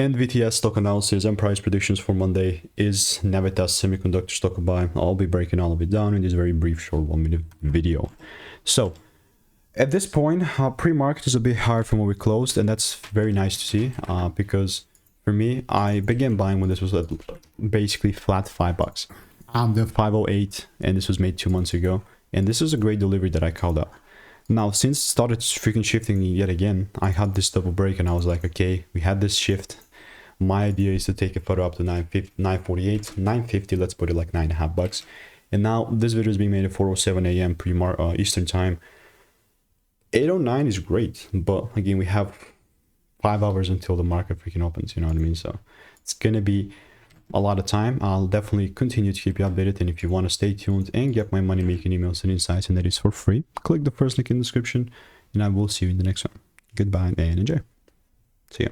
NVTS stock analysis and price predictions for Monday is Navitas Semiconductor stock buy. I'll be breaking all of it down in this very brief, short 1-minute video. So at this point, pre-market is a bit higher from where we closed, and that's very nice to see because for me, I began buying when this was at basically flat $5. The 508, and this was made 2 months ago, and this is a great delivery that I called up. Now, since it started freaking shifting yet again, I had this double break and I was like, okay, we had this shift. My idea is to take it further up to 948, 950, let's put it like $9.5. And now this video is being made at 4:07 a.m. Eastern time. 8:09 is great, but again, we have 5 hours until the market freaking opens, you know what I mean? So it's gonna be a lot of time. I'll definitely continue to keep you updated, and if you want to stay tuned and get my money making emails and insights, and that is for free, click the first link in the description, and I will see you in the next one. Goodbye and enjoy. See ya.